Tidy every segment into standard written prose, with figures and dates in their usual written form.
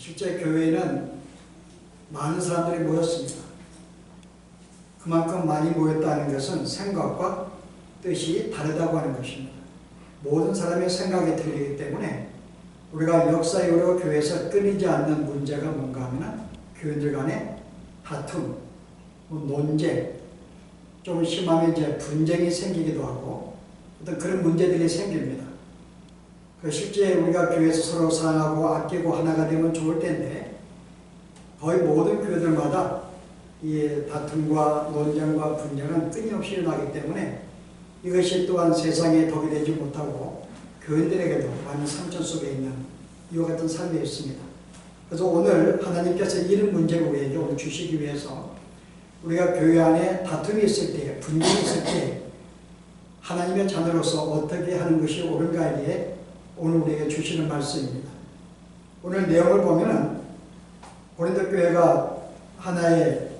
실제 교회에는 많은 사람들이 모였습니다. 그만큼 많이 모였다는 것은 생각과 뜻이 다르다고 하는 것입니다. 모든 사람의 생각이 틀리기 때문에 우리가 역사 이후로 교회에서 끊이지 않는 문제가 뭔가 하면 교인들 간의 다툼, 논쟁, 좀 심하면 이제 분쟁이 생기기도 하고 어떤 그런 문제들이 생깁니다. 실제 우리가 교회에서 서로 사랑하고 아끼고 하나가 되면 좋을 텐데 거의 모든 교회들마다 이 다툼과 논쟁과 분쟁은 끊임없이 일어나기 때문에 이것이 또한 세상에 덕이 되지 못하고 교인들에게도 많은 상처 속에 있는 이와 같은 삶이 있습니다. 그래서 오늘 하나님께서 이런 문제를 우리에게 오늘 주시기 위해서 우리가 교회 안에 다툼이 있을 때, 분쟁이 있을 때 하나님의 자녀로서 어떻게 하는 것이 옳은가에 대해 오늘 우리에게 주시는 말씀입니다. 오늘 내용을 보면은 고린도 교회가 하나의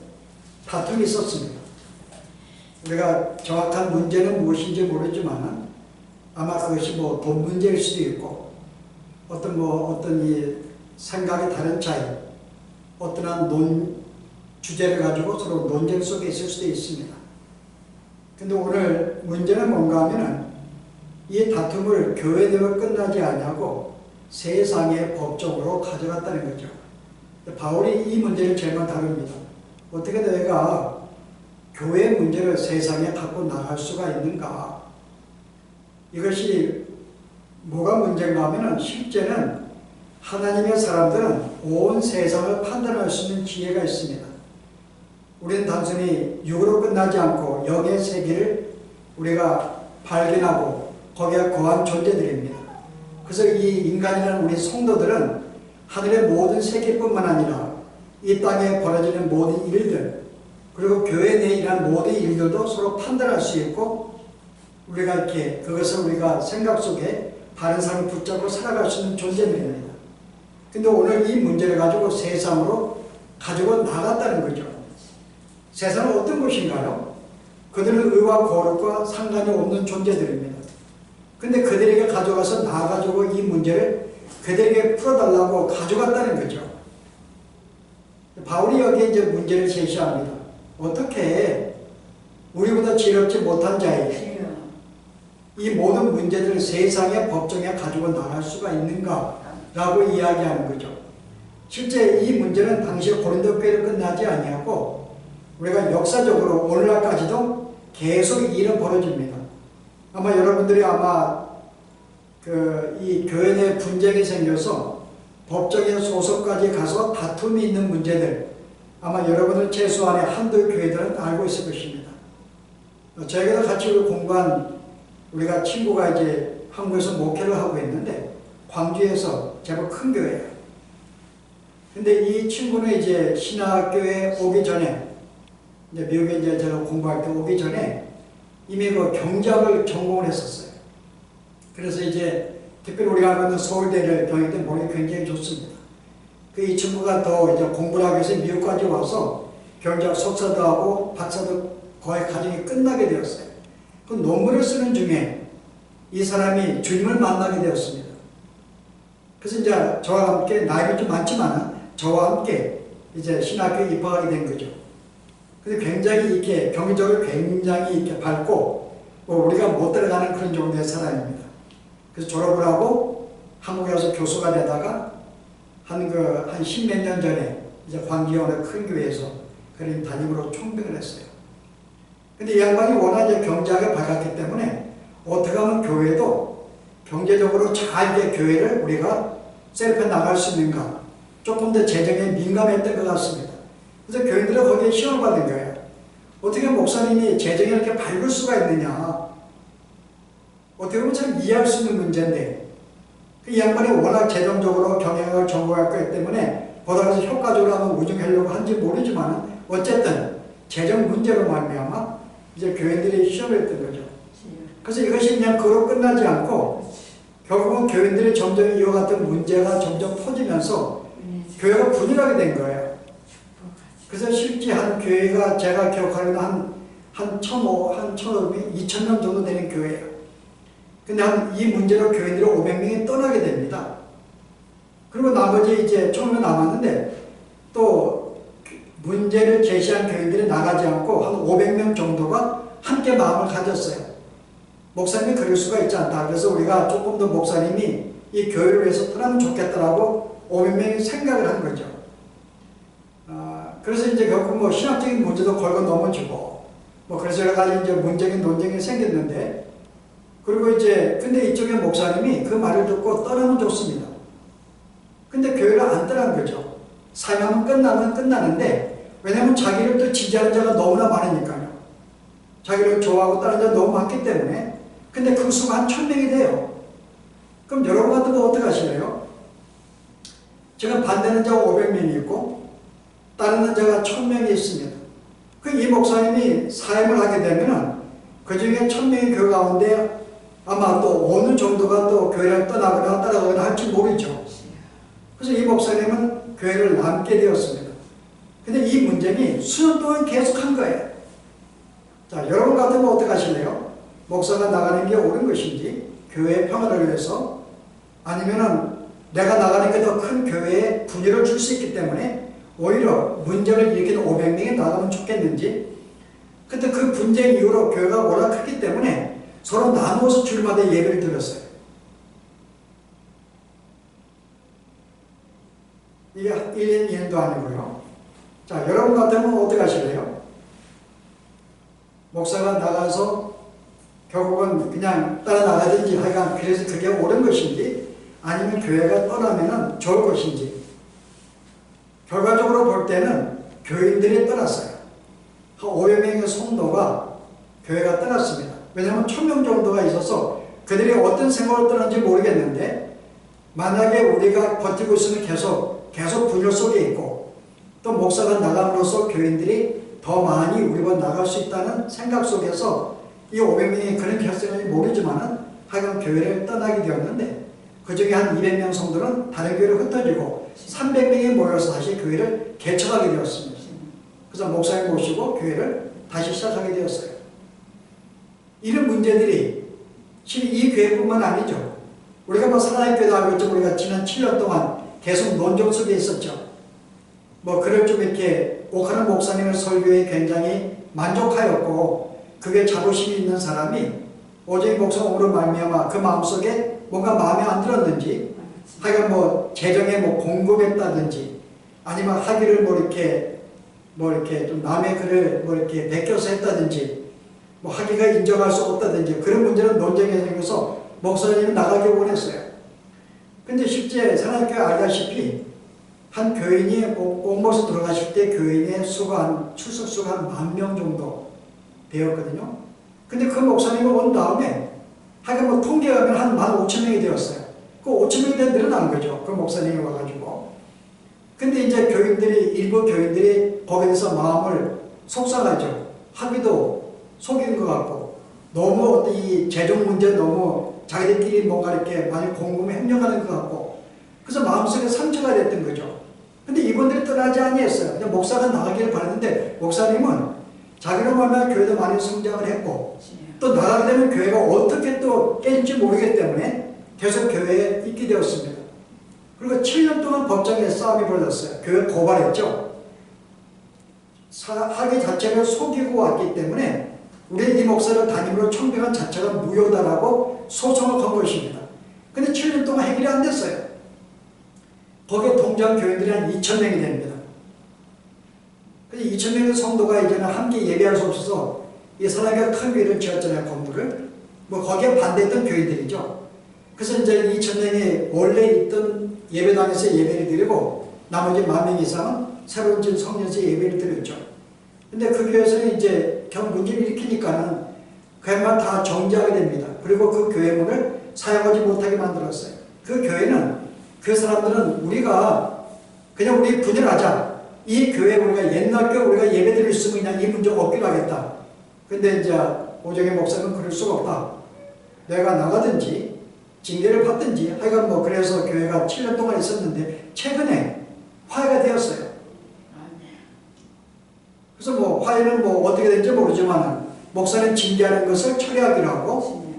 다툼이 있었습니다. 우리가 정확한 문제는 무엇인지 모르지만 아마 그것이 돈 문제일 수도 있고 어떤 이 생각이 다른 차이, 어떠한 주제를 가지고 서로 논쟁 속에 있을 수도 있습니다. 근데 오늘 문제는 뭔가 하면은 이 다툼을 교회대로 끝나지 않냐고 세상의 법정으로 가져갔다는 거죠. 바울이 이 문제를 제일 먼저 다룹니다. 어떻게 내가 교회의 문제를 세상에 갖고 나갈 수가 있는가? 이것이 뭐가 문제인가 하면 실제는 하나님의 사람들은 온 세상을 판단할 수 있는 지혜가 있습니다. 우리는 단순히 육으로 끝나지 않고 영의 세계를 우리가 발견하고 거기에 거한 존재들입니다. 그래서 이 인간이라는 우리 성도들은 하늘의 모든 세계뿐만 아니라 이 땅에 벌어지는 모든 일들 그리고 교회 내에 일어난 모든 일들도 서로 판단할 수 있고 우리가 이렇게 그것을 우리가 생각 속에 바른 삶을 붙잡고 살아갈 수 있는 존재들입니다. 근데 오늘 이 문제를 가지고 세상으로 가지고 나갔다는 거죠. 세상은 어떤 곳인가요? 그들은 의와 거룩과 상관이 없는 존재들입니다. 근데 그들에게 가져가서 나가지고 이 문제를 그들에게 풀어달라고 가져갔다는 거죠. 바울이 여기에 이제 문제를 제시합니다. 어떻게 우리보다 지혜롭지 못한 자에게 이 모든 문제들을 세상의 법정에 가지고 나갈 수가 있는가? 라고 이야기하는 거죠. 실제 이 문제는 당시 고린도 교회로 끝나지 아니하고 우리가 역사적으로 오늘날까지도 계속 이 일은 벌어집니다. 아마 여러분들이 이 교회 내 분쟁이 생겨서 법정에 소속까지 가서 다툼이 있는 문제들 아마 여러분들 최소한의 한두 교회들은 알고 있을 것입니다. 저희가 같이 공부한 우리가 친구가 이제 한국에서 목회를 하고 있는데 광주에서 제법 큰 교회예요. 근데 이 친구는 이제 신학교에 오기 전에 이제 미국에 이제 제가 공부할 때 오기 전에 이미 그 경제학을 전공을 했었어요. 그래서 이제 특별히 우리가 알고 있는 서울대를 경영때 머리 굉장히 좋습니다. 이 친구가 더 이제 공부를 하기 위해서 미국까지 와서 경제학 석사도 하고 박사도 거의 과정이 끝나게 되었어요. 그 논문을 쓰는 중에 이 사람이 주님을 만나게 되었습니다. 그래서 이제 저와 함께 나이가 좀 많지만 저와 함께 이제 신학교에 입학하게 된 거죠. 근데 굉장히 이렇게 경제적으로 굉장히 이렇게 밝고 우리가 못 들어가는 그런 정도의 사람입니다. 그래서 졸업을 하고 한국에 와서 교수가 되다가 한 십몇 년 전에 이제 광주에 어느 큰 교회에서 그런 담임으로 총병을 했어요. 근데 이 양반이 워낙 이제 경제학에 밝았기 때문에 어떻게 하면 교회도 경제적으로 잘 이제 교회를 우리가 셀프에 나갈 수 있는가 조금 더 재정에 민감했던 것 같습니다. 그래서 교인들은 거기에 시험을 받은 거예요. 어떻게 목사님이 재정에 이렇게 밝을 수가 있느냐. 어떻게 보면 참 이해할 수 있는 문제인데 이 양반이 워낙 재정적으로 경영을 전공했기 때문에 보다 효과적으로 한번 운영하려고 한지 모르지만 어쨌든 재정 문제로 말미암아 이제 교인들이 시험을 했던 거죠. 그래서 이것이 그냥 그로 끝나지 않고 결국은 교인들이 점점 이와 같은 문제가 점점 터지면서 교회가 분열하게 된 거예요. 그래서 실제 한 교회가 제가 기억하기로는 한 1,500명, 2,000명 정도 되는 교회예요. 근데 이 문제로 교인들이 500명이 떠나게 됩니다. 그리고 나머지 이제 총회 남았는데 또 문제를 제시한 교인들이 나가지 않고 한 500명 정도가 함께 마음을 가졌어요. 목사님이 그럴 수가 있지 않다. 그래서 우리가 조금 더 목사님이 이 교회를 위해서 떠나면 좋겠다라고 500명이 생각을 한 거죠. 그래서 이제 결국 뭐 신학적인 문제도 걸고 넘어지고 뭐 그래서 여러 가지 이제 문제적인 논쟁이 생겼는데 그리고 이제 근데 이쪽에 목사님이 그 말을 듣고 떠나면 좋습니다. 근데 교회를 안 떠난 거죠. 사명은 끝나면 끝나는데 왜냐하면 자기를 또 지지하는 자가 너무나 많으니까요. 자기를 좋아하고 다른 자가 너무 많기 때문에 근데 그 수가 한 1000명이 돼요. 그럼 여러분 같으면 어떻게 하실래요? 지금 반대는 자가 500명이 있고 따르는 자가 1000명이 있습니다. 이 목사님이 사임을 하게 되면은 그 중에 1000명의 교회 가운데 아마 또 어느 정도가 또 교회를 떠나거나 따라가거나 할지 모르죠. 그래서 이 목사님은 교회를 남게 되었습니다. 근데 이 문제는 수년 동안 계속한 거예요. 자, 여러분 같으면 어떻게 하실래요? 목사가 나가는 게 옳은 것인지 교회의 평화를 위해서 아니면은 내가 나가는 게 더 큰 교회에 분열을 줄 수 있기 때문에 오히려 문제를 일으키는 500명이 나가면 좋겠는지 근데 그 분쟁 이후로 교회가 워낙 크기 때문에 서로 나누어서 주일마다 예배를 드렸어요. 이게 1년 2년도 아니고요. 자, 여러분 같으면 어떻게 하실래요? 목사가 나가서 결국은 그냥 따라 나가든지 하여간 그래서 그게 옳은 것인지 아니면 교회가 떠나면 좋을 것인지 결과적으로 볼 때는 교인들이 떠났어요. 한 500명의 성도가 교회가 떠났습니다. 왜냐하면 1000명 정도가 있어서 그들이 어떤 생각을 떠났는지 모르겠는데 만약에 우리가 버티고 있으면 계속 분열 속에 있고 또 목사가 나감으로써 교인들이 더 많이 우리가 나갈 수 있다는 생각 속에서 이 500명이 그런 결정인지 모르지만은 하여간 교회를 떠나게 되었는데 그 중에 한 200명 성도는 다른 교회로 흩어지고 300명이 모여서 다시 교회를 개척하게 되었습니다. 그래서 목사님 모시고 교회를 다시 시작하게 되었어요. 이런 문제들이 실은 이 교회뿐만 아니죠. 우리가 뭐 사랑의 교회도 알고 있죠. 우리가 지난 7년 동안 계속 논쟁 속에 있었죠. 뭐 그럴 좀 이렇게 옥하는 목사님의 설교에 굉장히 만족하였고 그게 자부심이 있는 사람이 오직 목사님으로 말미암아 그 마음속에 뭔가 마음에 안 들었는지 하여간 뭐 재정에 뭐 공급했다든지 아니면 학위를 뭐 이렇게 좀 남의 글을 뭐 이렇게 베껴서 했다든지 뭐 학위가 인정할 수 없다든지 그런 문제는 논쟁이 생겨서 목사님이 나가기 원했어요. 근데 실제 사랑교회 알다시피 한 교인이 옥모서 들어가실 때 교인의 수가 출석 수가 한 10,000명 정도 되었거든요. 근데 그 목사님이 온 다음에 하여간 뭐 통계하면 한 15,000명이 되었어요. 그 5,000명이 더 늘어난 거죠. 그 목사님이 와가지고. 근데 이제 일부 교인들이 거기에서 마음을 속상하죠. 학위도 속인 것 같고, 너무 이 재정 문제 너무 자기들끼리 뭔가 이렇게 많이 공금에 협력하는 것 같고, 그래서 마음속에 상처가 됐던 거죠. 근데 이분들이 떠나지 아니했어요. 그냥 목사가 나가기를 바랐는데, 목사님은 자기로 말하면 교회도 많이 성장을 했고, 또 나가게 되면 교회가 어떻게 또 깨질지 모르기 때문에 계속 교회에 있게 되었습니다. 그리고 7년 동안 법정에 싸움이 벌어졌어요. 교회 고발했죠. 학위 자체를 속이고 왔기 때문에 우리 이 목사를 담임으로 청빙한 자체가 무효다라고 소송을 건 것입니다. 근데 7년 동안 해결이 안 됐어요. 거기에 동조한 교인들이 한 2,000명이 됩니다. 근데 2,000명의 성도가 이제는 함께 예배할 수 없어서 이 사람이 큰 교회를 지었잖아요, 건물을. 뭐 거기에 반대했던 교인들이죠. 그래서 이제 2,000명이 원래 있던 예배당에서 예배를 드리고 나머지 10,000명 이상은 새로운 집 성전에서 예배를 드렸죠. 근데 그 교회에서는 이제 경 문제를 일으키니까는 그야말로 다 정지하게 됩니다. 그리고 그 교회 문을 사용하지 못하게 만들었어요. 그 교회는 그 사람들은 우리가 그냥 우리 분열하자. 이 교회 우리가 옛날 교회 우리가 예배 드릴 수 있으면 그냥 이 문제 없기로 하겠다. 근데 이제 오정의 목사는 그럴 수가 없다. 내가 나가든지 징계를 받든지 하여간 뭐 그래서 교회가 7년 동안 있었는데 최근에 화해가 되었어요. 그래서 뭐 화해는 뭐 어떻게 될지 모르지만 목사는 징계하는 것을 처리하기로 하고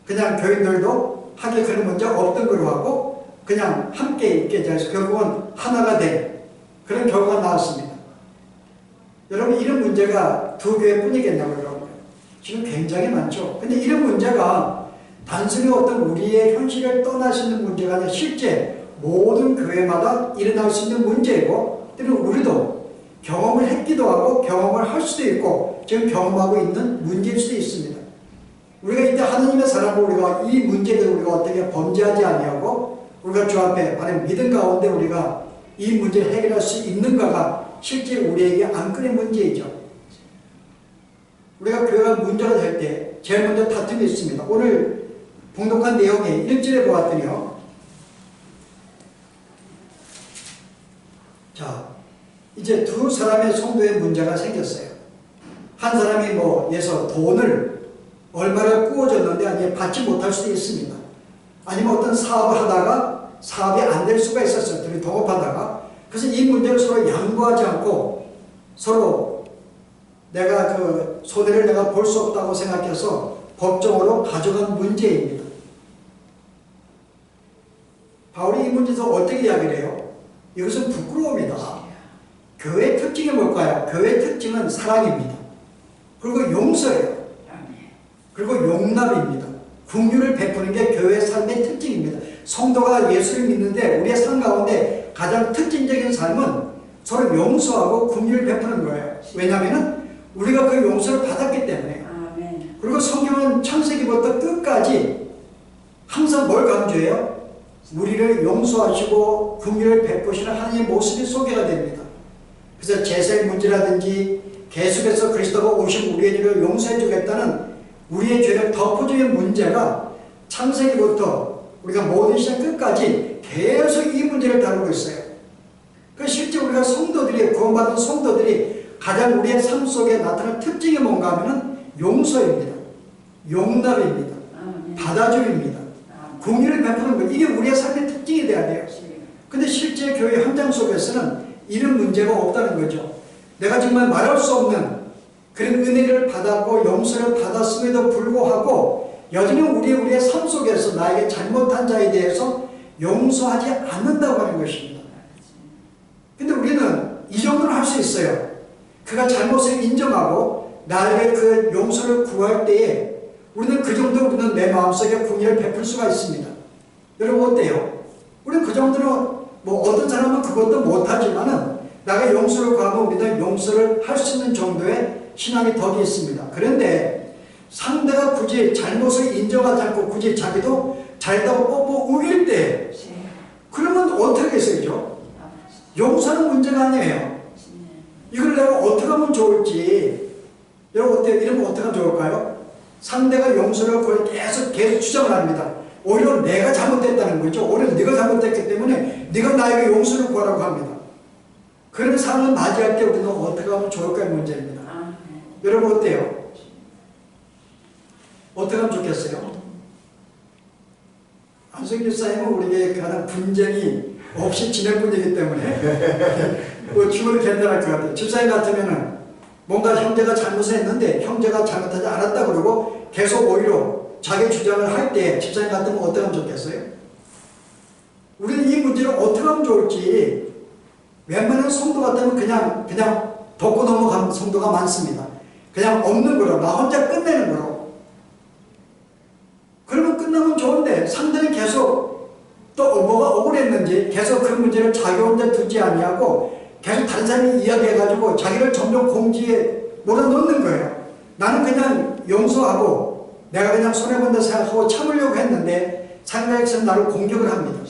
그냥 교인들도 하기 그런 문제 없던 걸로 하고 그냥 함께 있게 돼서 결국은 하나가 된 그런 결과가 나왔습니다. 여러분, 이런 문제가 두 교회뿐이겠냐고요, 여러분. 지금 굉장히 많죠. 근데 이런 문제가 단순히 어떤 우리의 현실을 떠날 수 있는 문제가 아니라 실제 모든 교회마다 일어날 수 있는 문제이고, 때로는 우리도 경험을 했기도 하고 경험을 할 수도 있고 지금 경험하고 있는 문제일 수도 있습니다. 우리가 이때 하나님의 사람으로 우리가 이 문제를 우리가 어떻게 범죄하지 아니하고 우리가 주 앞에 바른 믿음 가운데 우리가 이 문제를 해결할 수 있는가가 실제 우리에게 안건의 문제이죠. 우리가 교회가 문제가 될 때 제일 먼저 다툼이 있습니다. 오늘 봉독한 내용에 1절에 보았더니요. 자, 이제 두 사람의 성도의 문제가 생겼어요. 한 사람이 예서 돈을 얼마를 꾸어줬는데 아니 받지 못할 수도 있습니다. 아니면 어떤 사업을 하다가 사업이 안 될 수가 있었어요. 둘이 동업하다가. 그래서 이 문제를 서로 양보하지 않고 서로 내가 그 손해를 내가 볼 수 없다고 생각해서 법정으로 가져간 문제입니다. 바울이 이 문제에서 어떻게 이야기를 해요? 이것은 부끄러움이다. 교회의 특징이 뭘까요? 교회의 특징은 사랑입니다. 그리고 용서예요. 그리고 용납입니다. 긍휼을 베푸는 게 교회의 삶의 특징입니다. 성도가 예수를 믿는데 우리의 삶 가운데 가장 특징적인 삶은 서로 용서하고 긍휼을 베푸는 거예요. 왜냐하면 우리가 그 용서를 받았기 때문에. 그리고 성경은 창세기부터 끝까지 항상 뭘 강조해요? 우리를 용서하시고 긍휼을 베푸시는 하나님의 모습이 소개가 됩니다. 그래서 제사의 문제라든지 계속해서 그리스도가 오신 우리의 죄를 용서해 주겠다는 우리의 죄를 덮어주는 문제가 창세기부터 우리가 모든 시간 끝까지 계속 이 문제를 다루고 있어요. 그 실제 우리가 성도들이 구원받은 성도들이 가장 우리의 삶 속에 나타나는 특징이 뭔가 하면은 용서입니다. 용납입니다. 받아줌입니다. 긍휼을 베푸는 것, 이게 우리의 삶의 특징이 돼야 돼요. 근데 실제 교회 현장 속에서는 이런 문제가 없다는 거죠. 내가 정말 말할 수 없는 그런 은혜를 받았고 용서를 받았음에도 불구하고 여전히 우리의 삶 속에서 나에게 잘못한 자에 대해서 용서하지 않는다고 하는 것입니다. 근데 우리는 이 정도는 할 수 있어요. 그가 잘못을 인정하고 나에게 그 용서를 구할 때에 우리는 그 정도 우리는 내 마음속에 긍휼을 베풀 수가 있습니다. 여러분 어때요? 우리는 그 정도는 어떤 사람은 그것도 못하지만은 나가 용서를 구하면 우리는 용서를 할 수 있는 정도의 신앙의 덕이 있습니다. 그런데 상대가 굳이 잘못을 인정하지 않고 굳이 자기도 잘했다고 뽀뽀 우길 때 그러면 어떻게 했어요? 용서는 문제가 아니에요. 이걸 내가 어떻게 하면 좋을지 여러분 어때요? 이러면 어떻게 하면 좋을까요? 상대가 용서를 구할 계속 주장을 합니다. 오히려 내가 잘못됐다는 거죠. 오히려 네가 잘못됐기 때문에 네가 나에게 용서를 구하라고 합니다. 그런 상황을 맞이할 때 우리는 어떻게 하면 좋을까의 문제입니다. 여러분 어때요? 어떻게 하면 좋겠어요? 안성기 집사님은 우리에게 가장 분쟁이 없이 지낼 분이기 때문에 주어도 괜찮을 것 같아요. 집사님 같으면은 뭔가 형제가 잘못을 했는데 형제가 잘못하지 않았다 그러고 계속 오히려 자기 주장을 할 때 집사님 같으면 어떻게 하면 좋겠어요? 우리는 이 문제를 어떻게 하면 좋을지 웬만한 성도 같으면 그냥 덮고 넘어가는 성도가 많습니다. 그냥 없는 거로 나 혼자 끝내는 거로. 그러면 끝나면 좋은데 상대는 계속 또 뭐가 억울했는지 계속 그 문제를 자기 혼자 두지 아니하고 계속 다른 사람이 이야기해가지고 자기를 점점 공지에 몰아넣는 거예요. 나는 그냥 용서하고 내가 그냥 손해본다 생각하고 참으려고 했는데 상대에서 나를 공격을 합니다.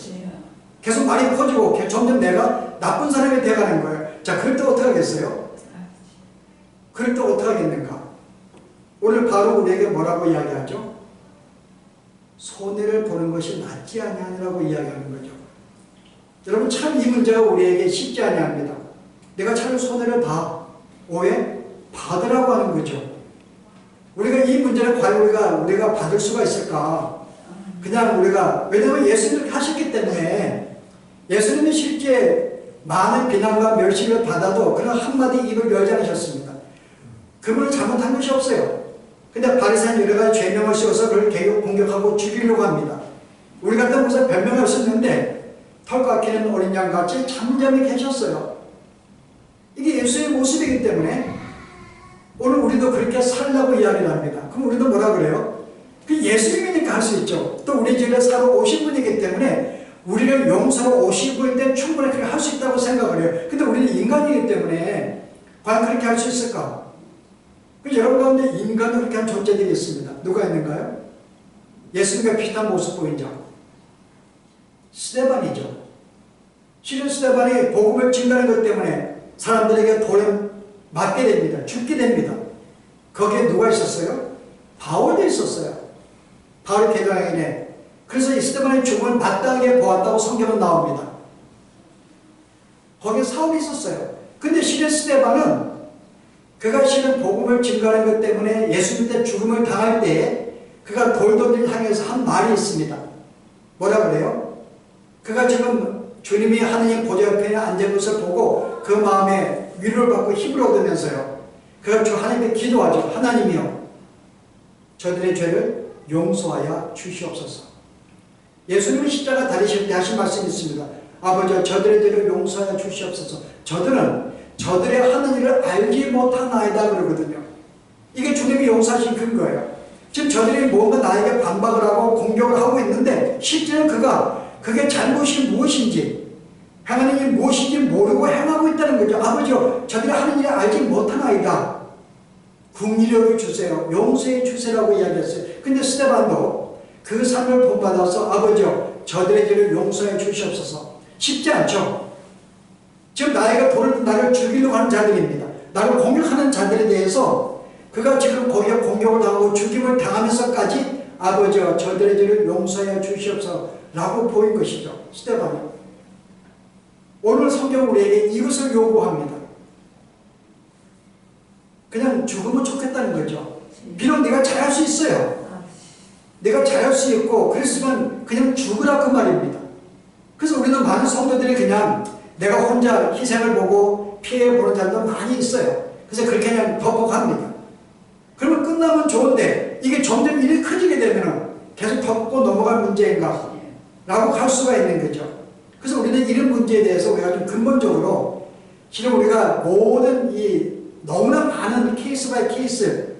계속 말이 커지고 점점 내가 나쁜 사람이 돼가는 거예요. 자, 그럴 때 어떻게 하겠어요? 그럴 때 어떻게 하겠는가? 오늘 바로 우리에게 뭐라고 이야기하죠? 손해를 보는 것이 낫지 아니하니라고 이야기하는 거죠. 여러분 참 이 문제가 우리에게 쉽지 아니합니다. 내가 참 손해를 봐. 왜? 받으라고 하는 거죠. 우리가 이 문제를 과연 우리가 받을 수가 있을까? 그냥 왜냐하면 예수님이 하셨기 때문에 예수님이 실제 많은 비난과 멸시를 받아도 그런 한마디 입을 열지 않으셨습니다. 그분은 잘못한 것이 없어요. 근데 바리새인 여러 가지 죄명을 씌워서 그를 공격하고 죽이려고 합니다. 우리 같은 무슨 변명할 수 있는데 털 깎이는 어린 양같이 잠잠히 계셨어요. 이게 예수의 모습이기 때문에 오늘 우리도 그렇게 살라고 이야기를 합니다. 그럼 우리도 뭐라 그래요? 그 예수님이니까 할 수 있죠. 또 우리 집에 살아 오신 분이기 때문에 우리를 용서하러 오신 분일 때 충분히 그렇게 할 수 있다고 생각을 해요. 근데 우리는 인간이기 때문에 과연 그렇게 할 수 있을까? 여러분 가운데 인간도 그렇게 한 존재들이 있습니다. 누가 있는가요? 예수님과 비슷한 모습 보인 자. 스데반이죠. 실은 스데반이 복음을 증거하는 것 때문에 사람들에게 돌에 맞게 됩니다. 죽게 됩니다. 거기에 누가 있었어요? 바울도 있었어요. 바울이 개방이네. 그래서 이 스데반의 죽음을 마땅하게 보았다고 성경은 나옵니다. 거기에 사울이 있었어요. 근데 실은 스데반은 그가 실은 복음을 증거하는 것 때문에 예수님 때 죽음을 당할 때에 그가 돌도를 향해서 한 말이 있습니다. 뭐라 그래요? 그가 지금 주님이 하느님 보좌 옆에 앉은 것을 보고 그 마음에 위로를 받고 힘을 얻으면서요. 그가 주 하나님께 기도하죠. 하나님이여 저들의 죄를 용서하여 주시옵소서. 예수님이 십자가 달리실 때 하신 말씀이 있습니다. 아버지여 저들의 죄를 용서하여 주시옵소서. 저들은 저들의 하는 일을 알지 못하나이다 그러거든요. 이게 주님이 용서하신 근거예요. 지금 저들이 뭔가 나에게 반박을 하고 공격을 하고 있는데 실제로 그게 잘못이 무엇인지 행하는 일이 무엇인지 모르고 행하고 있다는 거죠. 아버지요 저들이 하는 일을 알지 못하나이다. 긍휼히 주세요. 용서해 주세요라고 이야기했어요. 근데 스데반도 그 삶을 본받아서 아버지요 저들의 죄를 용서해 주시옵소서. 쉽지 않죠. 지금 나를 죽이려고 하는 자들입니다. 나를 공격하는 자들에 대해서 그가 지금 거기에 공격을 당하고 죽임을 당하면서까지 아버지여 저들의 죄를 용서해 주시옵소서 라고 보인 것이죠. 스데반이. 오늘 성경은 우리에게 이것을 요구합니다. 그냥 죽으면 좋겠다는 거죠. 비록 네가 잘할 수 있어요. 내가 잘할 수 있고 그랬으면 그냥 죽으라 그 말입니다. 그래서 우리는 많은 성도들이 그냥 내가 혼자 희생을 보고 피해보는 자들도 많이 있어요. 그래서 그렇게 그냥 덮어갑니다. 그러면 끝나면 좋은데 이게 점점 일이 커지게 되면 계속 덮고 넘어갈 문제인가 라고 갈 수가 있는 거죠. 그래서 우리는 이런 문제에 대해서 우리가 좀 근본적으로 실은 우리가 모든 이 너무나 많은 케이스 바이 케이스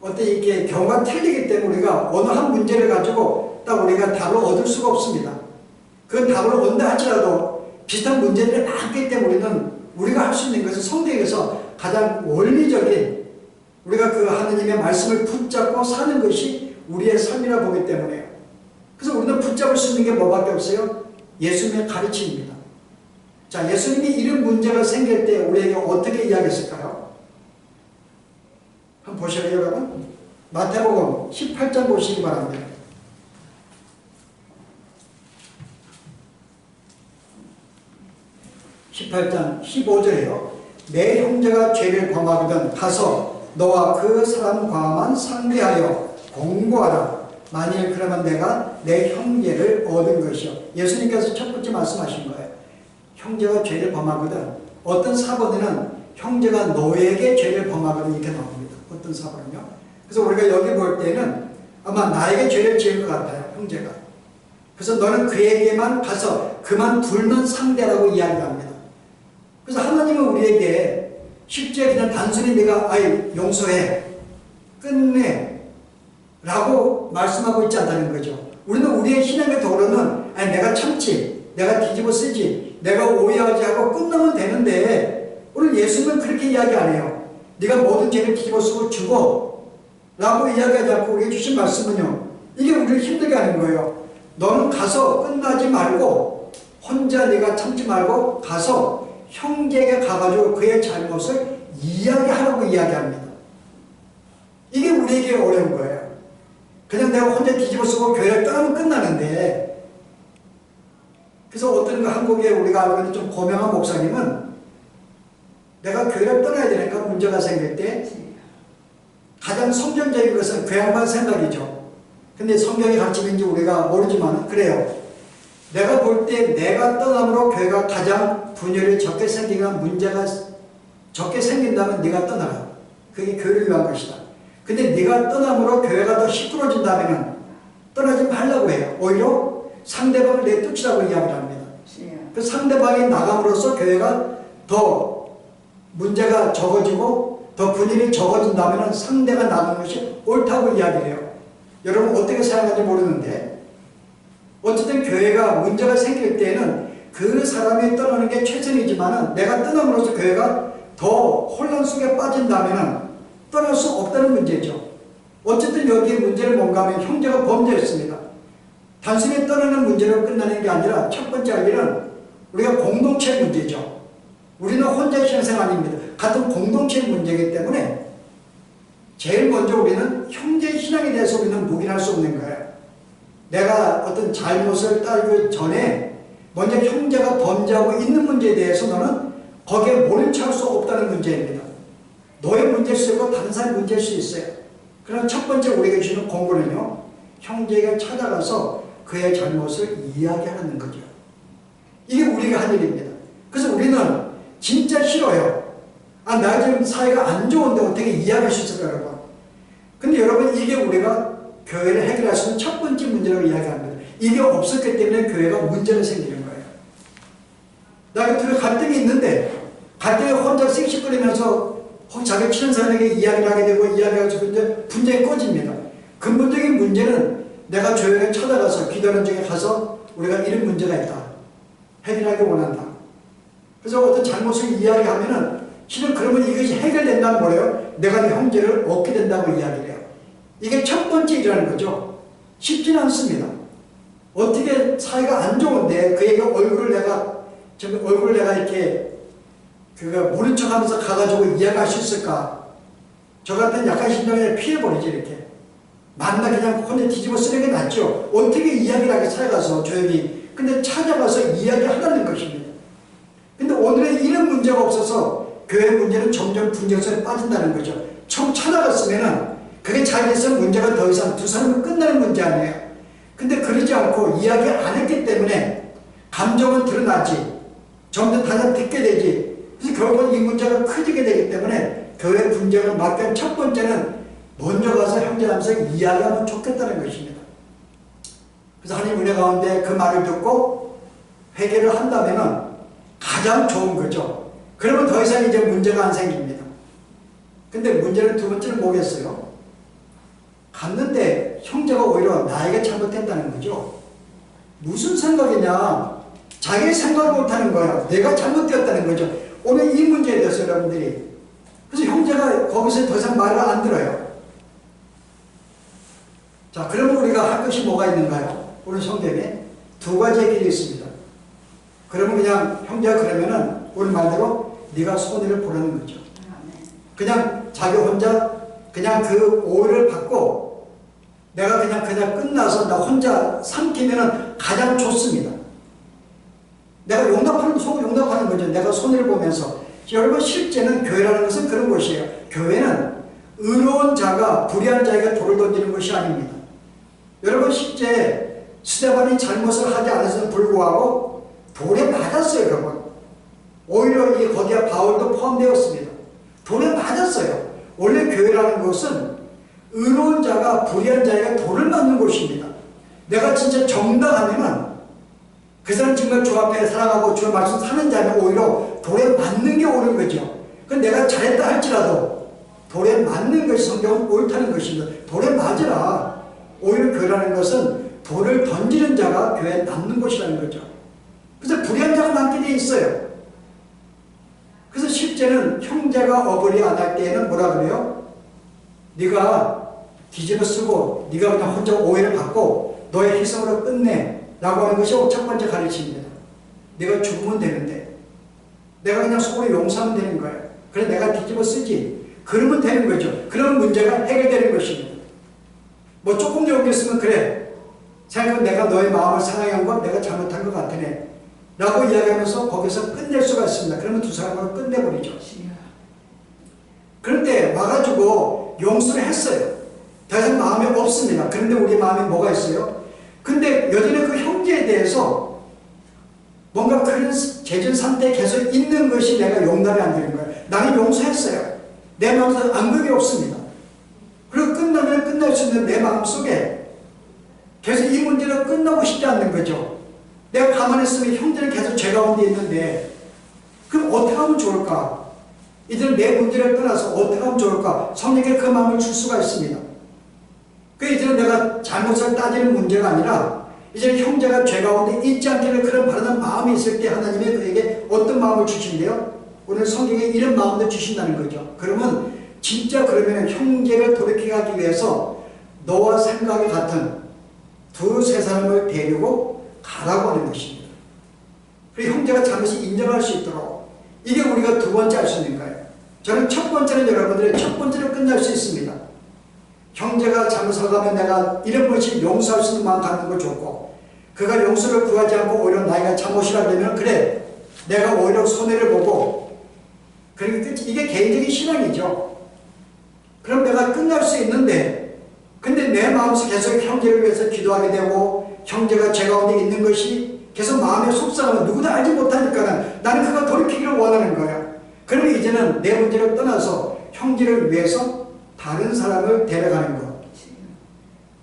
어떤 이렇게 경우가 틀리기 때문에 우리가 어느 한 문제를 가지고 딱 우리가 답을 얻을 수가 없습니다. 그 답을 얻는다 할지라도 비슷한 문제들이 많기 때문에 우리가 할 수 있는 것은 성경에서 가장 원리적인 우리가 그 하나님의 말씀을 붙잡고 사는 것이 우리의 삶이라 보기 때문에요. 그래서 우리는 붙잡을 수 있는 게 뭐밖에 없어요? 예수님의 가르침입니다. 자, 예수님이 이런 문제가 생길 때 우리에게 어떻게 이야기했을까요? 한번 보실래요, 여러분? 마태복음 18장 보시기 바랍니다. 18장 15절에요. 내 형제가 죄를 범하거든 가서 너와 그 사람과만 상대하여 공고하라. 만일 그러면 내가 내 형제를 얻은 것이요. 예수님께서 첫 번째 말씀하신 거예요. 형제가 죄를 범하거든. 어떤 사본에는 형제가 너에게 죄를 범하거든 이렇게 나옵니다. 어떤 사본은요. 그래서 우리가 여기 볼 때는 아마 나에게 죄를 지을 것 같아요. 형제가. 그래서 너는 그에게만 가서 그만 둘는 상대라고 이야기합니다. 그래서 하나님은 우리에게 실제 그냥 단순히 내가 용서해 끝내 라고 말씀하고 있지 않다는 거죠. 우리는 우리의 신앙의 도로는 내가 참지, 내가 뒤집어 쓰지, 내가 오해하지 하고 끝나면 되는데 오늘 예수님은 그렇게 이야기 안 해요. 네가 모든 죄를 뒤집어 쓰고 죽어 라고 이야기하지 않고 우리에게 주신 말씀은요. 이게 우리를 힘들게 하는 거예요. 너는 가서 끝나지 말고 혼자 네가 참지 말고 가서 형제에게 가가지고 그의 잘못을 이야기하라고 이야기합니다. 이게 우리에게 어려운 거예요. 그냥 내가 혼자 뒤집어 쓰고 교회를 떠나면 끝나는데 그래서 어떤 한국에 우리가 알고 있는 좀 고명한 목사님은 내가 교회를 떠나야 되니까 문제가 생길 때 가장 성경적인 것은 그 양반 생각이죠. 근데 성경이 가르치는지 우리가 모르지만 그래요. 내가 볼 때 내가 떠남으로 교회가 가장 분열이 적게 생기거나 문제가 적게 생긴다면 네가 떠나라. 그게 교회를 위한 것이다. 근데 네가 떠남으로 교회가 더 시끄러워진다면 떠나지 말라고 해요. 오히려 상대방을 내쫓으라고 이야기를 합니다. 그 상대방이 나감으로써 교회가 더 문제가 적어지고 더 분열이 적어진다면 상대가 나가는 것이 옳다고 이야기를 해요. 여러분 어떻게 생각하는지 모르는데 어쨌든 교회가 문제가 생길 때에는 그 사람이 떠나는 게 최선이지만 내가 떠남으로써 교회가 더 혼란 속에 빠진다면 떠날 수 없다는 문제죠. 어쨌든 여기에 문제는 뭔가 하면 형제가 범죄했습니다. 단순히 떠나는 문제로 끝나는 게 아니라 첫 번째 할 일은 우리가 공동체 문제죠. 우리는 혼자 신앙생활 아닙니다. 같은 공동체 문제이기 때문에 제일 먼저 우리는 형제 신앙에 대해서 우리는 묵인할 수 없는 거예요. 내가 어떤 잘못을 따르기 전에 먼저 형제가 범죄하고 있는 문제에 대해서 너는 거기에 모른 척할 수 없다는 문제입니다. 너의 문제일 수 있고 다른 사람의 문제일 수 있어요. 그럼 첫 번째 우리에게 주는 공부는요, 형제에게 찾아가서 그의 잘못을 이야기하는 거죠. 이게 우리가 할 일입니다. 그래서 우리는 진짜 싫어요. 나 지금 사이가 안 좋은데 어떻게 이해할 수 있을까, 여러분? 근데 여러분, 이게 우리가 교회를 해결할 수 있는 첫 번째 문제라고 이야기합니다. 이게 없었기 때문에 교회가 문제가 생기는 거예요. 나 둘이 갈등이 있는데, 갈등에 혼자 씩씩거리면서 자기 친한 사람에게 이야기를 하게 되고, 이야기해가지고 이제 분쟁이 꺼집니다. 근본적인 문제는 내가 교회에 찾아가서 기도하는 중에 가서 우리가 이런 문제가 있다. 해결하기 원한다. 그래서 어떤 잘못을 이야기하면은 실은 그러면 이것이 해결된다는 거예요. 내가 내 형제를 얻게 된다고 이야기를 해요. 이게 첫 번째 일이라는 거죠. 쉽지는 않습니다. 어떻게 사이가 안 좋은데 그에게 얼굴을 내가 이렇게 모른 척 하면서 가가지고 이야기할 수 있을까? 저 같은 약한 심정에 피해버리지, 이렇게. 만나 그냥 혼자 뒤집어 쓰는 게 낫죠. 어떻게 이야기를 하게 찾아가서 조용히. 근데 찾아가서 이야기하라는 것입니다. 근데 오늘은 이런 문제가 없어서 교회 문제는 점점 분쟁선에 빠진다는 거죠. 처음 찾아갔으면은 그게 잘 됐으면 문제가 더 이상 두 사람은 끝나는 문제 아니에요. 근데 그러지 않고 이야기 안 했기 때문에 감정은 드러나지. 점점 다시 듣게 되지. 그래서 결국은 이 문제가 커지게 되기 때문에 교회 분쟁을 막기 위한 첫 번째는 먼저 가서 형제라면서 이야기하면 좋겠다는 것입니다. 그래서 하나님 은혜 가운데 그 말을 듣고 회개를 한다면 가장 좋은 거죠. 그러면 더 이상 이제 문제가 안 생깁니다. 근데 문제는 두 번째는 뭐겠어요? 갔는데 형제가 오히려 나에게 잘못했다는 거죠. 무슨 생각이냐? 자기 생각을 못하는 거야. 내가 잘못되었다는 거죠. 오늘 이 문제에 대해서 여러분들이. 그래서 형제가 거기서 더 이상 말을 안 들어요. 자, 그러면 우리가 할 것이 뭐가 있는가요? 오늘 성경에 두 가지의 길이 있습니다. 그러면 그냥 형제가 그러면은 우리 말대로 네가 손해를 보라는 거죠. 그냥 자기 혼자 그냥 그 오해를 받고 내가 그냥 끝나서 나 혼자 삼키면은 가장 좋습니다. 내가 용납하는 거죠. 내가 손해를 보면서. 여러분, 실제는 교회라는 것은 그런 곳이에요. 교회는 의로운 자가 불의한 자에게 돌을 던지는 것이 아닙니다. 여러분, 실제 스데반이 잘못을 하지 않았음에도 불구하고 돌에 맞았어요, 여러분. 오히려 거기에 바울도 포함되었습니다. 돌에 맞았어요. 원래 교회라는 것은 의로운 자가 불의한 자에게 돌을 맞는 곳입니다. 내가 진짜 정당하면은 그 사람 정말 주 앞에 살아가고 주의 말씀 사는 자면 오히려 돌에 맞는 게 옳은 거죠. 근데 내가 잘했다 할지라도 돌에 맞는 것이 성경은 옳다는 것입니다. 돌에 맞으라. 오히려 교회라는 것은 돌을 던지는 자가 교회에 남는 곳이라는 거죠. 그래서 불의한 자가 남게 돼 있어요. 그래서 실제는 형제가 어버리 안 할 때에는 뭐라 그래요? 네가 뒤집어 쓰고 네가 그냥 혼자 오해를 받고 너의 희생으로 끝내 라고 하는 것이 첫 번째 가르침입니다. 내가 죽으면 되는데 내가 그냥 속으로 용서하면 되는 거예요. 그래 내가 뒤집어 쓰지. 그러면 되는 거죠. 그런 문제가 해결되는 것입니다. 뭐 조금 여겼으면 그래. 생각하면 내가 너의 마음을 사랑한 건 내가 잘못한 것 같으네. 라고 이야기하면서 거기서 끝낼 수가 있습니다. 그러면 두 사람을 끝내버리죠. 그런데 와가지고 용서를 했어요. 더 이상 마음이 없습니다. 그런데 우리 마음에 뭐가 있어요? 근데 여전히 그 형제에 대해서 뭔가 그런 재전 상태에 계속 있는 것이 내가 용납이 안 되는 거예요. 나는 용서했어요. 내 마음속에 안극이 없습니다. 그리고 끝나면 끝날 수 있는 내 마음속에 계속 이 문제를 끝나고 싶지 않는 거죠. 내가 가만히 있으면 형제는 계속 죄 가운데 있는데 그럼 어떻게 하면 좋을까? 이제는 내 문제를 떠나서 어떻게 하면 좋을까? 성령께 그 마음을 줄 수가 있습니다. 그 이제는 내가 잘못을 따지는 문제가 아니라 이제는 형제가 죄 가운데 있지 않기를 그런 바라는 마음이 있을 때 하나님이 그에게 어떤 마음을 주신대요? 오늘 성경에 이런 마음도 주신다는 거죠. 그러면 진짜 그러면 형제를 돌이키게 하기 위해서 너와 생각이 같은 두세 사람을 데리고 가라고 하는 것입니다. 그리고 형제가 잘못을 인정할 수 있도록 이게 우리가 두 번째 할 수 있는 거예요. 저는 첫 번째는 여러분들의 첫 번째로 끝날 수 있습니다. 형제가 잘못을 하면 내가 이런 것이 용서할 수 있는 마음 갖는 거 좋고 그가 용서를 구하지 않고 오히려 나이가 잘못이라 그러면 그래 내가 오히려 손해를 보고 그러니까 이게 개인적인 신앙이죠. 그럼 내가 끝날 수 있는데 근데 내 마음속에 계속 형제를 위해서 기도하게 되고 형제가 제 가운데 있는 것이 계속 마음에 속상하면 누구도 알지 못하니까 나는 그거 돌이키기를 원하는 거야. 그러면 이제는 내 문제를 떠나서 형제를 위해서 다른 사람을 데려가는 거.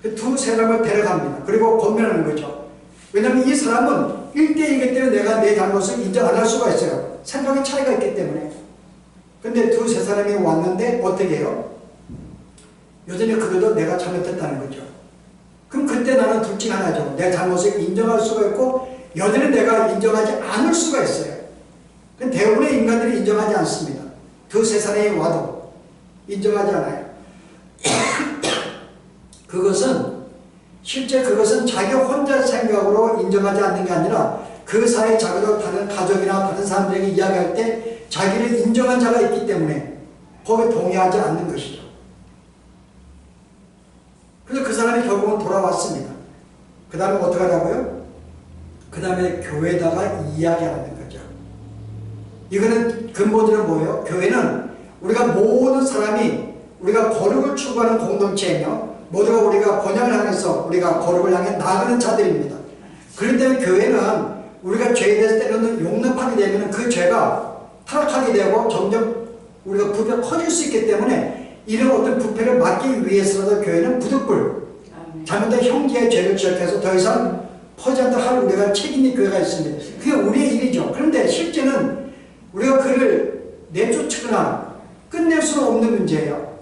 그 두세 사람을 데려갑니다. 그리고 권면하는 거죠. 왜냐하면 이 사람은 1대1이기 때문에 내가 내 잘못을 인정 안 할 수가 있어요. 생각의 차이가 있기 때문에. 근데 두세 사람이 왔는데 어떻게 해요? 여전히 그래도 내가 잘못했다는 거죠. 그럼 그때 나는 둘 중 하나죠. 내 잘못을 인정할 수가 있고 여전히 내가 인정하지 않을 수가 있어요. 대부분의 인간들이 인정하지 않습니다. 두세 사람이 와도 인정하지 않아요. 실제 그것은 자기 혼자 생각으로 인정하지 않는 게 아니라 그 사이에 자기도 다른 가족이나 다른 사람들에게 이야기할 때 자기를 인정한 자가 있기 때문에 거기에 동의하지 않는 것이죠. 그래서 그 사람이 결국은 돌아왔습니다. 그 다음에 어떻게 하냐고요? 그 다음에 교회에다가 이야기하는 거죠. 이거는 근본적으로 뭐예요? 교회는 우리가 모든 사람이 우리가 거룩을 추구하는 공동체이며 모두가 우리가 번영을 향해서 우리가 거룩을 향해 나아가는 자들입니다. 그렇기 때문에 교회는 우리가 죄에 대해서 때로는 용납하게 되면 그 죄가 타락하게 되고 점점 우리가 부패가 커질 수 있기 때문에 이런 어떤 부패를 막기 위해서라도 교회는 부득불 잘못된 형제의 죄를 지적해서 더 이상 퍼지 않도록 할 우리가 책임이 교회가 있습니다. 그게 우리의 일이죠. 그런데 실제는 우리가 그를 내쫓거나 끝낼 수는 없는 문제예요.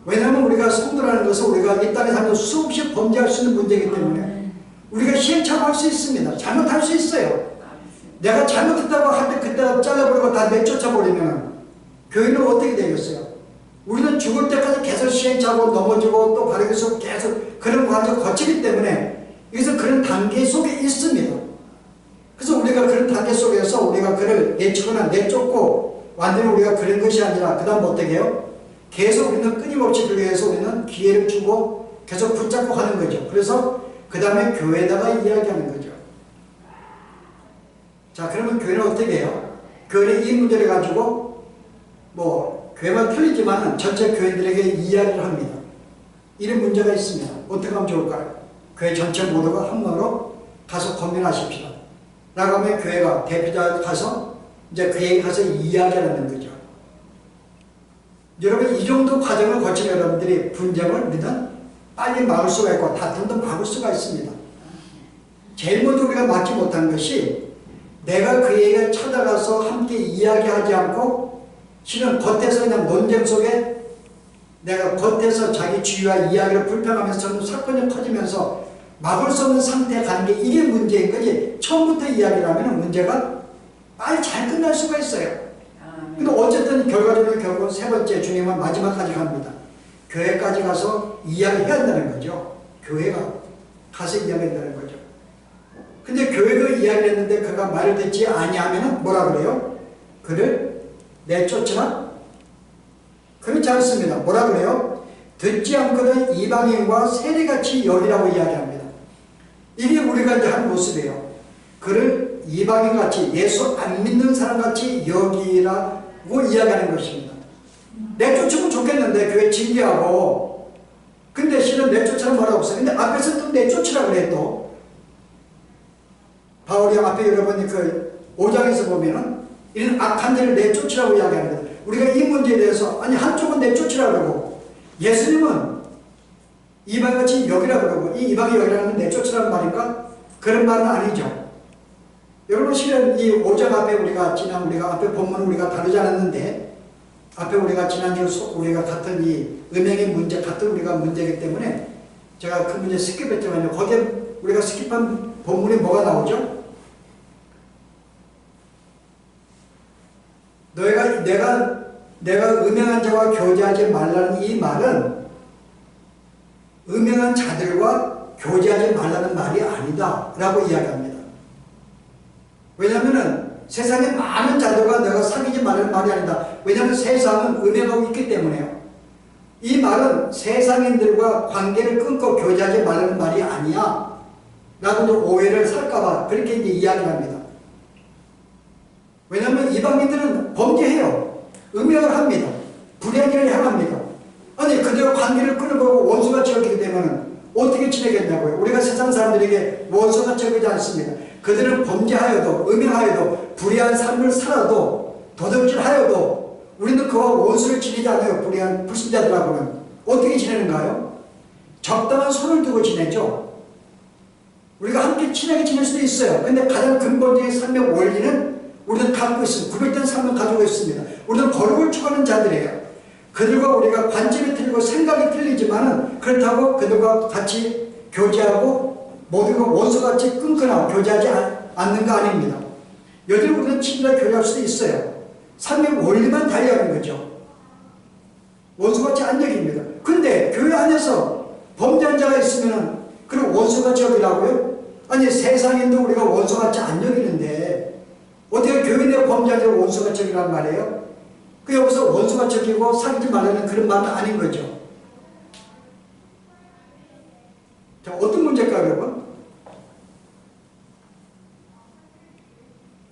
왜냐하면 우리가 성도라는 것은 우리가 이 땅에 살면서 수없이 범죄할 수 있는 문제이기 때문에 우리가 시행착오할 수 있습니다. 잘못할 수 있어요. 내가 잘못했다고 할 때 그때 잘라버리고 다 내쫓아버리면 교회는 어떻게 되겠어요? 우리는 죽을 때까지 계속 시행착오 넘어지고 또 바르게서 계속 그런 과정을 거치기 때문에 여기서 그런 단계 속에 있습니다. 그래서 우리가 그런 단계 속에서 우리가 그를 내치거나 내쫓고 완전히 우리가 그런 것이 아니라 그 다음 어떻게 해요? 계속 우리는 끊임없이 그를 위해서 우리는 기회를 주고 계속 붙잡고 가는 거죠. 그래서 그 다음에 교회에다가 이야기하는 거죠. 자, 그러면 교회는 어떻게 해요? 교회는 이 문제를 가지고 교회만 틀리지만 전체 교인들에게 이야기를 합니다. 이런 문제가 있습니다. 어떻게 하면 좋을까요? 교회 전체 모두가 한 번으로 가서 권면하십시다. 라고 하면 교회가 대표자 가서 이제 그에게 가서 이야기하는 거죠. 여러분 이 정도 과정을 거치면 여러분들이 분쟁을 우리는 빨리 막을 수가 있고 다툼도 막을 수가 있습니다. 제일 먼저 우리가 막지 못한 것이 내가 그에게 찾아가서 함께 이야기하지 않고 실은 겉에서 그냥 논쟁 속에 내가 겉에서 자기 주의와 이야기를 불평하면서 사건이 커지면서 막을 수 없는 상태에 가는 게 이게 문제인 거지 처음부터 이야기를 하면 문제가 빨리 잘 끝날 수가 있어요. 근데 어쨌든 결과적으로 결국 세 번째 중요한 마지막까지 갑니다. 교회까지 가서 이야기해야 한다는 거죠. 교회가 가서 이야기한다는 거죠. 근데 교회도 이야기를 했는데 그가 말을 듣지 아니하면 뭐라 그래요? 그를 내쫓으나? 그렇지 않습니다. 뭐라 그래요? 듣지 않거든 이방인과 세리같이 여기라고 이야기합니다. 이게 우리가 이제 한 모습이에요. 그를 이방인같이 예수 안 믿는 사람같이 여기라고 이야기하는 것입니다. 내쫓으면 좋겠는데 교회 징계하고 근데 실은 내쫓으라는 말 없어요. 근데 앞에서 또 내쫓으라 그래 또 바울이 앞에 여러분이 그 5장에서 보면은 이런 악한 자를 내쫓으라고 이야기합니다. 우리가 이 문제에 대해서 아니 한쪽은 내쫓으라 그러고 예수님은 이방같이 여기라 그러고 이 이방이 여기라는 건 내쫓으라는 말인가? 그런 말은 아니죠. 여러분 실은 이 5장 앞에 우리가 앞에 본문을 우리가 다루지 않았는데, 앞에 우리가 지난주 우리가 같은 이 음행의 문제, 같은 우리가 문제이기 때문에 제가 그 문제 스킵했지만요. 거기에 우리가 스킵한 본문이 뭐가 나오죠? 내가 음행한 자와 교제하지 말라는 이 말은 음행한 자들과 교제하지 말라는 말이 아니다 라고 이야기합니다. 왜냐하면 세상에 많은 자들과 내가 사귀지 말라는 말이 아니다. 왜냐하면 세상은 음행하고 있기 때문에요. 이 말은 세상인들과 관계를 끊고 교제하지 말라는 말이 아니야 라고도 오해를 살까봐 그렇게 이제 이야기를 합니다. 왜냐하면 이방인들은 범죄해요. 음행을 합니다. 불의한 일을 행합니다. 아니 그대로 관계를 끊어보고 원수같이 여기게 되면 어떻게 지내겠냐고요. 우리가 세상 사람들에게 원수같이 여기지 않습니다. 그들은 범죄하여도 음행하여도 불의한 삶을 살아도 도둑질하여도 우리는 그와 원수를 지내지 않아요. 불의한 불신자들하고는 어떻게 지내는가요? 적당한 손을 두고 지내죠. 우리가 함께 친하게 지낼 수도 있어요. 근데 가장 근본적인 삶의 원리는 우리는 갖고 있습니다. 구별된 삶을 가지고 있습니다. 우리는 거룩을 추구하는 자들이에요. 그들과 우리가 관점이 틀리고 생각이 틀리지만은 그렇다고 그들과 같이 교제하고 모두가 원수같이 끊거나 교제하지 않는 거 아닙니다. 여전히 우리는 친밀하게 교제할 수도 있어요. 삶의 원리만 달리하는 거죠. 원수같이 안 여깁니다. 근데 교회 안에서 범죄한 자가 있으면은 그걸 원수같이 여기라고요? 아니 세상인도 우리가 원수같이 안 여기는데 어떻게 교회 내 범죄한 자를 원수같이 여기란 말이에요? 그 여기서 원수같이 여기고 사귀지 말라는 그런 말은 아닌 거죠. 자, 어떤 문제일까요, 여러분?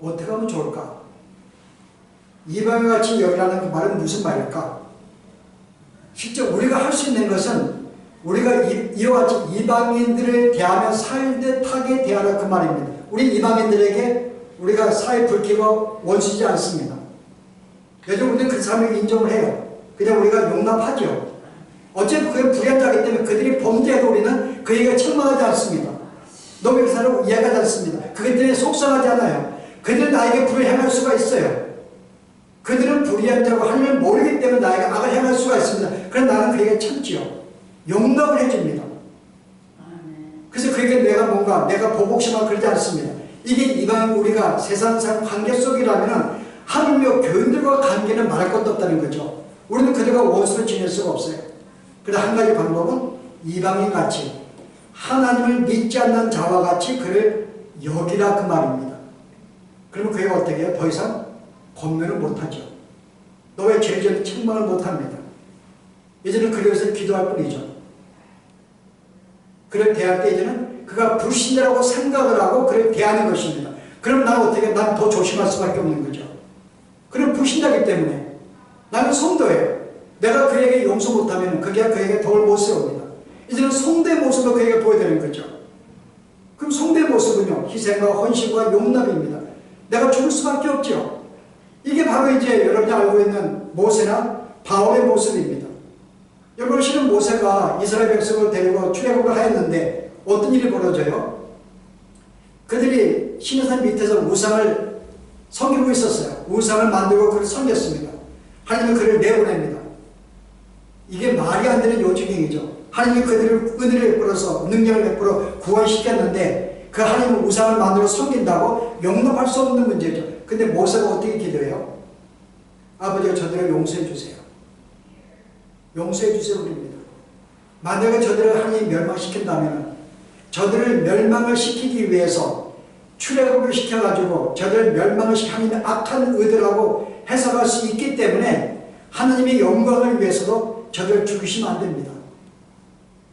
어떻게 하면 좋을까? 이방인과 같이 여기라는 그 말은 무슨 말일까? 실제 우리가 할 수 있는 것은 우리가 이와 같이 이방인들을 대하며 살듯하게 대하라 그 말입니다. 우리 이방인들에게 우리가 사회 불쾌가 원수지 않습니다. 요즘 우리는 그 사람을 인정을 해요. 그냥 우리가 용납하죠. 어차피 그건 불의한 자이기 때문에 그들이 범죄해도 우리는 그에게 책망하지 않습니다. 너무 그 사람을 이해하지 않습니다. 그것 때문에 속상하지 않아요. 그들은 나에게 불을 행할 수가 있어요. 그들은 불의한 자고 하나님을 모르기 때문에 나에게 악을 행할 수가 있습니다. 그래서 나는 그에게 참지요. 용납을 해줍니다. 그래서 그에게 내가 보복심하고 그러지 않습니다. 이게 이방 우리가 세상상 관계 속이라면 하물며 교인들과 관계는 말할 것도 없다는 거죠. 우리는 그들과 원수를 지낼 수가 없어요. 그래서 한 가지 방법은 이방인같이 하나님을 믿지 않는 자와 같이 그를 여기라 그 말입니다. 그러면 그가 어떻게 해요? 더 이상 권면을 못하죠. 너 왜 죄를 책망을 못합니다. 이제는 그를 위해서 기도할 뿐이죠. 그를 대할 때 이제는 그가 불신자라고 생각을 하고 그를 대하는 것입니다. 그럼 나는 어떻게, 난 더 조심할 수밖에 없는 거죠. 그는 불신자이기 때문에 나는 성도예요. 내가 그에게 용서 못하면 그에게 도울 못 세웁니다. 이제는 성도의 모습을 그에게 보여드리는 거죠. 그럼 성도의 모습은요, 희생과 헌신과 용납입니다. 내가 죽을 수밖에 없죠. 이게 바로 이제 여러분이 알고 있는 모세나 바울의 모습입니다. 여러분 실은 모세가 이스라엘 백성을 데리고 출애굽을 하였는데 어떤 일이 벌어져요? 그들이 시내산 밑에서 우상을 섬기고 있었어요. 우상을 만들고 그를 섬겼습니다. 하나님은 그를 내보냅니다. 이게 말이 안 되는 요지경이죠. 하나님이 그들을 은혜를 베풀어서 능력을 베풀어 구원시켰는데 그 하나님은 우상을 만들어 섬긴다고 용납할 수 없는 문제죠. 근데 모세가 어떻게 기도해요? 아버지가 저들을 용서해 주세요. 용서해 주세요 그럽니다. 만약에 저들을 하나님이 멸망시킨다면 저들을 멸망을 시키기 위해서 출애굽을 시켜가지고 저들을 멸망을 시켜 하나님의 악한 의도라고 해석할 수 있기 때문에 하나님의 영광을 위해서도 저들을 죽이시면 안 됩니다.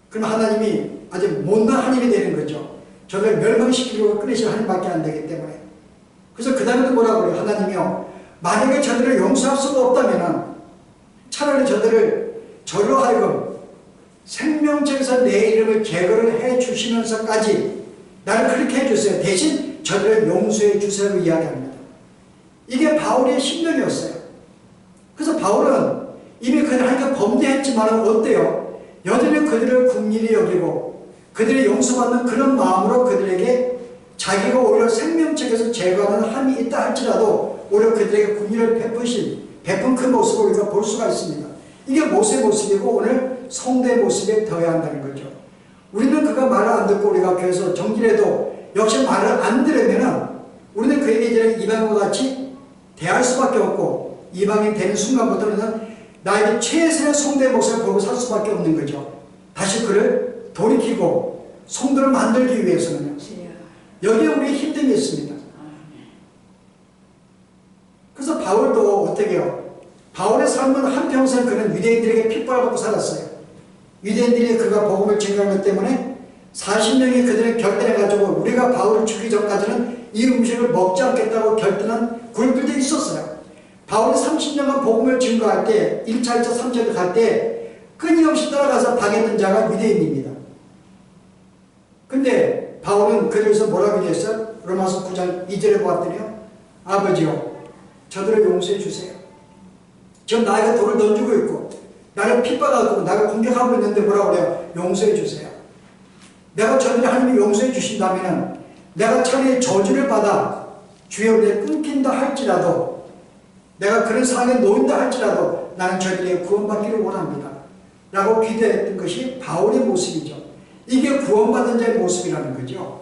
그럼 하나님이 아주 못난 하나님이 되는 거죠. 저들을 멸망시키려고 끊으실 하나님밖에 안 되기 때문에. 그래서 그 다음에도 뭐라고 그래요? 하나님이요, 만약에 저들을 용서할 수가 없다면 차라리 저로 하여금 생명책에서 내 이름을 제거를 해 주시면서까지 나를 그렇게 해주세요. 대신 저들을 용서해 주세요 이야기합니다. 이게 바울의 심정이었어요. 그래서 바울은 이미 그들 하니까 범죄했지만 어때요? 여전히 그들을 긍휼히 여기고 그들의 용서받는 그런 마음으로 그들에게 자기가 오히려 생명책에서 제거하는 함이 있다 할지라도 오히려 그들에게 긍휼을 베푼 그 모습을 우리가 볼 수가 있습니다. 이게 모세의 모습이고 오늘 성도의 모습에 더해야 한다는 거죠. 우리는 그가 말을 안 듣고 우리가 교회에서 정진해도 역시 말을 안 들으면은 우리는 그에게 이제 이방인과 같이 대할 수밖에 없고 이방인 되는 순간부터는 나에게 최선의 성도의 모습을 보고 살 수밖에 없는 거죠. 다시 그를 돌이키고 성도를 만들기 위해서는요. 여기에 우리의 힘듦이 있습니다. 그래서 바울도 어떻게 해요? 바울의 삶은 한평생 그는 유대인들에게 핍박을 받고 살았어요. 유대인들이 그가 복음을 증거한 것 때문에 40명이 그들을 결단해가지고 우리가 바울을 죽이기 전까지는 이 음식을 먹지 않겠다고 결단한 그룹들도 있었어요. 바울이 30년간 복음을 증거할 때 1차, 2차, 3차를 갈 때 끊임없이 따라가서 당했던 자가 유대인입니다. 근데 바울은 그들에서 뭐라고 얘기했어요? 로마서 9장 2절에 보았더니요. 아버지요, 저들을 용서해 주세요. 지금 나에게 돌을 던지고 있고 나를 핍박하고 나를 공격하고 있는데 뭐라고 그래요? 용서해 주세요. 내가 저들이 하나님이 용서해 주신다면 내가 차라리 저주를 받아 주의 은혜에 끊긴다 할지라도 내가 그런 상황에 놓인다 할지라도 나는 저들에게 구원받기를 원합니다. 라고 기도했던 것이 바울의 모습이죠. 이게 구원받은 자의 모습이라는 거죠.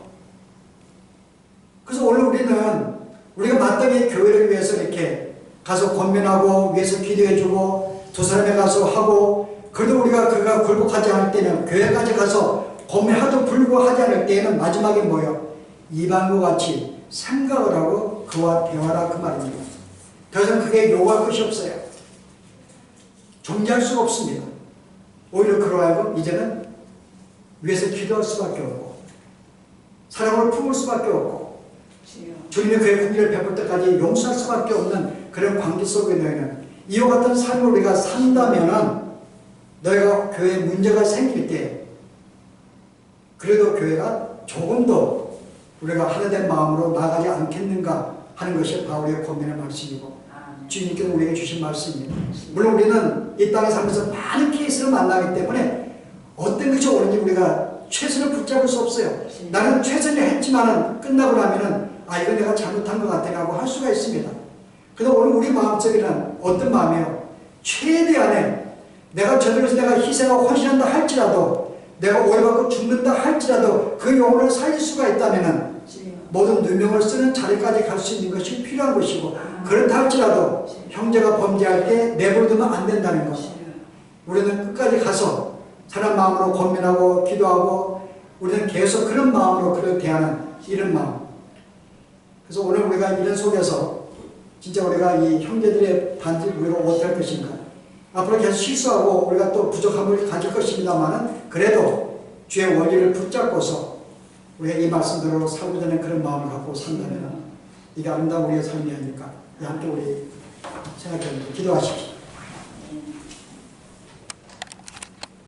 그래서 오늘 우리가 마땅히 교회를 위해서 이렇게 가서 권면하고 위해서 기도해주고 두 사람에 가서 하고 그래도 그가 굴복하지 않을 때는 교회까지 가서 권면하도 불구하지 않을 때에는 마지막에 뭐예요? 이방과 같이 생각을 하고 그와 대화라 그 말입니다. 더 이상 그게 요구할 것이 없어요. 존재할 수가 없습니다. 오히려 그로 하여금 이제는 위에서 기도할 수밖에 없고 사랑으로 품을 수밖에 없고 주님이 그의 긍휼을 베풀 때까지 용서할 수밖에 없는 그런 관계 속에 너희는 이와 같은 삶을 우리가 산다면은 너희가 교회에 문제가 생길 때 그래도 교회가 조금 더 우리가 하나된 마음으로 나가지 않겠는가 하는 것이 바울의 권면의 말씀이고 주님께서 우리에게 주신 말씀입니다. 물론 우리는 이 땅에 살면서 많은 케이스를 만나기 때문에 어떤 것이 옳은지 우리가 최선을 붙잡을 수 없어요. 나는 최선을 했지만은 끝나고 나면은 이거 내가 잘못한 것 같다고 할 수가 있습니다. 그래서 오늘 우리 마음속에는 어떤 마음이에요? 최대한의 내가 저들에서 내가 희생하고 헌신한다 할지라도 내가 오해받고 죽는다 할지라도 그 영혼을 살릴 수가 있다면은 모든 누명을 쓰는 자리까지 갈 수 있는 것이 필요한 것이고 그렇다 할지라도 형제가 범죄할 때 내버려두면 안 된다는 것. 우리는 끝까지 가서 사람 마음으로 권면하고 기도하고 우리는 계속 그런 마음으로 그를 대하는 이런 마음. 그래서 오늘 우리가 이런 속에서 진짜 우리가 이 형제들의 반지 우리가 어떻게 할 것인가. 앞으로 계속 실수하고 우리가 또 부족함을 가질 것입니다만은 그래도 주의 원리를 붙잡고서 우리가 이 말씀대로 살고자 하는 그런 마음을 갖고 산다면 이게 아름다운 우리의 삶이 아닐까. 함께 우리 생각해 기도하십시오.